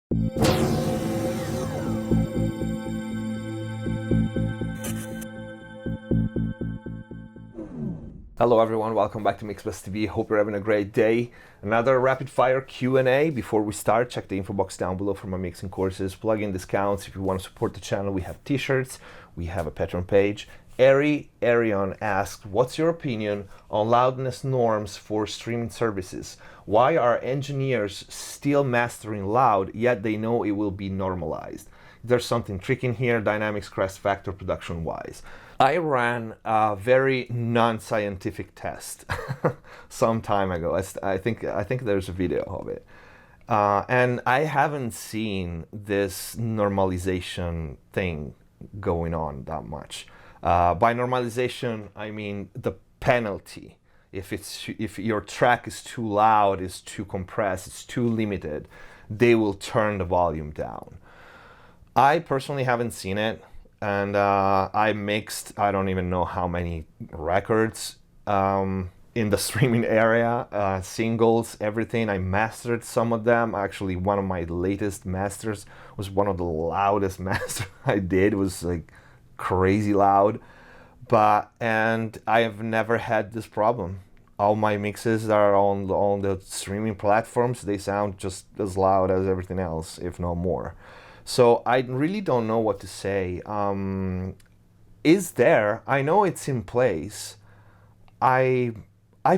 Hello everyone, welcome back to MixbusTv. Hope you're having a great day. Another rapid fire Q&A. Before we start, check the info box down below for my mixing courses, plug-in discounts. If you want to support the channel, we have t-shirts, we have a Patreon page. Arion asked, what's your opinion on loudness norms for streaming services? Why are engineers still mastering loud, yet they know it will be normalized? There's something tricky in here, dynamics, crest factor, production-wise. I ran a very non-scientific test some time ago. I think there's a video of it. And I haven't seen this normalization thing going on that much. By normalization, I mean the penalty. If your track is too loud, is too compressed, it's too limited, they will turn the volume down. I personally haven't seen it. And I mixed, I don't even know how many records in the streaming area, singles, everything. I mastered some of them. Actually, one of my latest masters was one of the loudest masters I did. It was like crazy loud. And I have never had this problem. All my mixes are on the streaming platforms. They sound just as loud as everything else, if not more. So I really don't know what to say. Is there? I know it's in place. I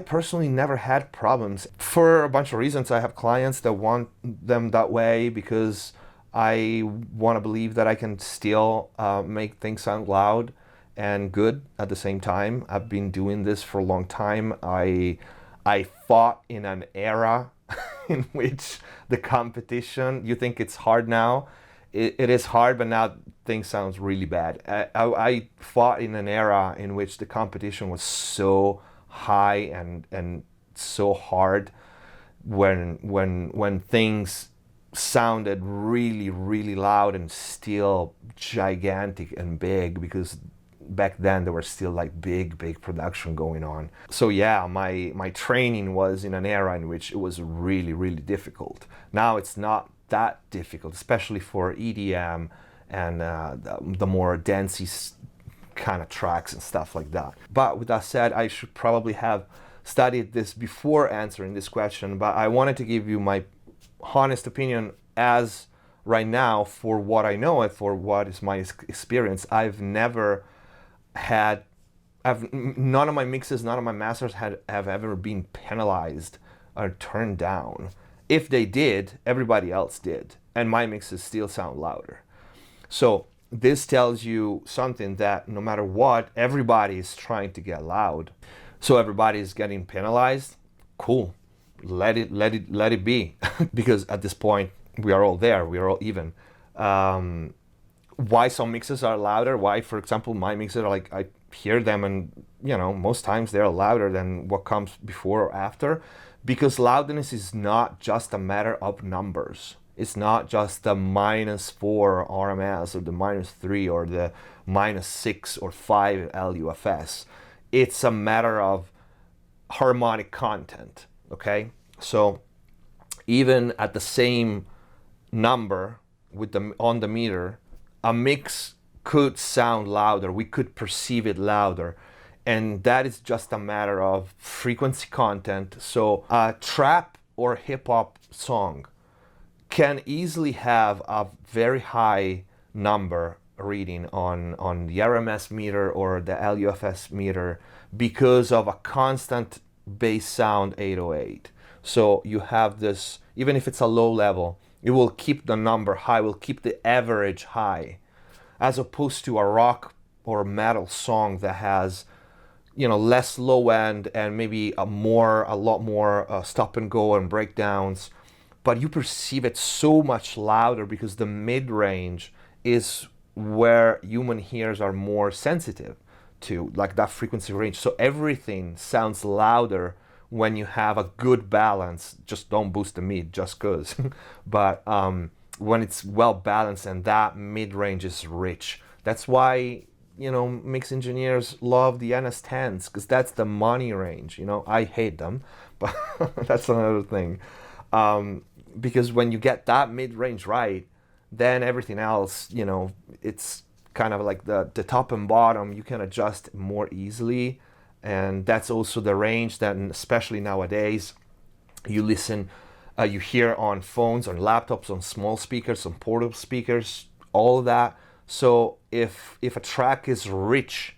personally never had problems. For a bunch of reasons, I have clients that want them that way because I want to believe that I can still make things sound loud and good at the same time. I've been doing this for a long time. I fought in an era in which the competition, you think it's hard now, it is hard, but now things sounds really bad. I fought in an era in which the competition was so high and so hard when things sounded really, really loud and still gigantic and big, because back then there was still like big production going on. So yeah, my training was in an era in which it was really, really difficult. Now it's not that difficult, especially for EDM and the more dancey kind of tracks and stuff like that. But with that said, I should probably have studied this before answering this question, but I wanted to give you my honest opinion as right now for what I know and for what is my experience. I've never had, none of my mixes, none of my masters have ever been penalized or turned down. If they did, everybody else did, and my mixes still sound louder. So this tells you something, that no matter what, everybody is trying to get loud. So everybody is getting penalized. Cool, let it be, because at this point we are all there. We are all even. Why some mixes are louder? Why, for example, my mixes are like, I hear them and most times they're louder than what comes before or after. Because loudness is not just a matter of numbers. It's not just the -4 RMS or the -3 or the -6 or 5 LUFS. It's a matter of harmonic content, okay? So even at the same number with on the meter, a mix could sound louder. We could perceive it louder. And that is just a matter of frequency content. So a trap or hip hop song can easily have a very high number reading on the RMS meter or the LUFS meter because of a constant bass sound 808. So you have this, even if it's a low level, it will keep the number high, will keep the average high, as opposed to a rock or metal song that has less low end and maybe a lot more stop and go and breakdowns, but you perceive it so much louder because the mid range is where human ears are more sensitive to, like that frequency range. So everything sounds louder when you have a good balance. Just don't boost the mid just cause. But when it's well balanced and that mid range is rich, that's why mix engineers love the NS10s, because that's the money range. I hate them, but that's another thing. because when you get that mid-range right, then everything else, you know, it's kind of like the top and bottom, you can adjust more easily. And that's also the range that, especially nowadays, you listen, you hear on phones, on laptops, on small speakers, on portable speakers, all of that. So if a track is rich,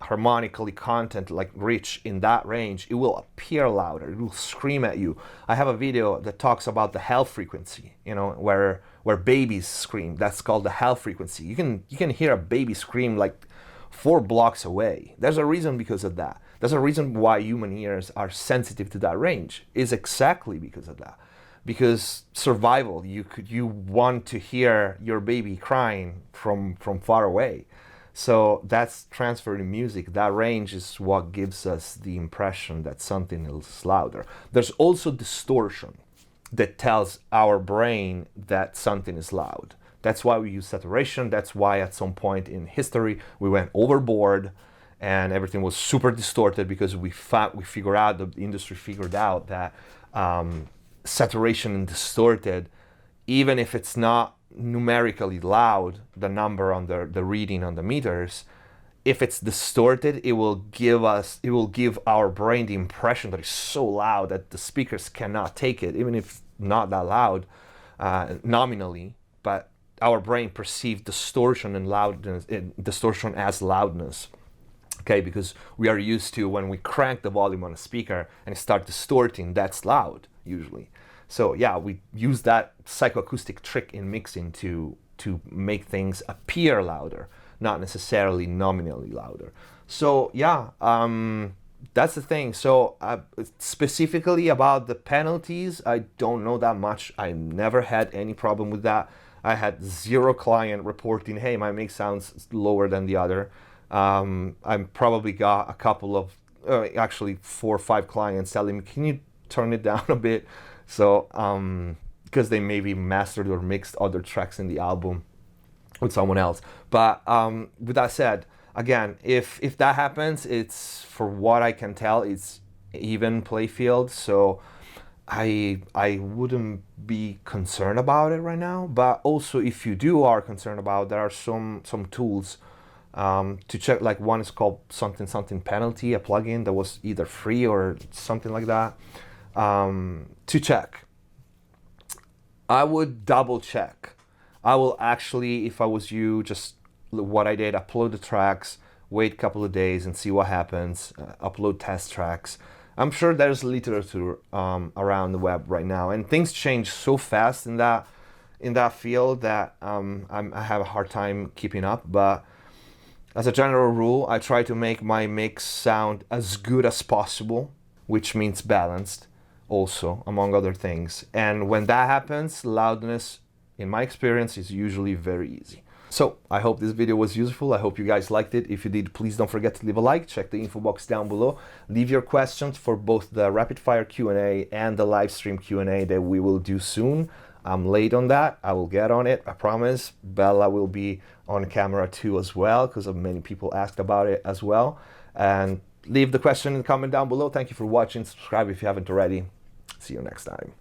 harmonically content, like rich in that range, it will appear louder, it will scream at you. I have a video that talks about the hell frequency, you know, where babies scream. That's called the hell frequency. You can hear a baby scream like 4 blocks away. There's a reason because of that. There's a reason why human ears are sensitive to that range, is exactly because of that. Because survival, you want to hear your baby crying from far away. So that's transferred in music. That range is what gives us the impression that something is louder. There's also distortion that tells our brain that something is loud. That's why we use saturation. That's why at some point in history we went overboard and everything was super distorted, because the industry figured out that saturation and distorted, even if it's not numerically loud, the number on the reading on the meters, if it's distorted, it will give our brain the impression that it's so loud that the speakers cannot take it, even if it's not that loud nominally, but our brain perceives distortion and loudness, distortion as loudness. Okay, because we are used to, when we crank the volume on a speaker and start distorting, that's loud usually. So yeah, we use that psychoacoustic trick in mixing to make things appear louder, not necessarily nominally louder. So yeah, that's the thing. So specifically about the penalties, I don't know that much. I never had any problem with that. I had 0 client reporting, hey, my mix sounds lower than the other. I probably got a couple of, actually 4 or 5 clients telling me, can you turn it down a bit? So, because they maybe mastered or mixed other tracks in the album with someone else. But with that said, again, if that happens, it's, for what I can tell, it's even playfield. So I wouldn't be concerned about it right now. But also, if you are concerned about it, there are some tools to check. Like, one is called something penalty, a plugin that was either free or something like that, to check. I would double check. I will actually, if I was you, just what I did, upload the tracks, wait a couple of days and see what happens, upload test tracks. I'm sure there's literature around the web right now, and things change so fast in that field that I have a hard time keeping up. But as a general rule, I try to make my mix sound as good as possible, which means balanced also, among other things. And when that happens, loudness, in my experience, is usually very easy. So I hope this video was useful. I hope you guys liked it. If you did, please don't forget to leave a like. Check the info box down below. Leave your questions for both the rapid fire Q&A and the live stream Q&A that we will do soon. I'm late on that. I will get on it, I promise. Bella will be on camera too as well, because many people asked about it as well. And leave the question in the comment down below. Thank you for watching. Subscribe if you haven't already. See you next time.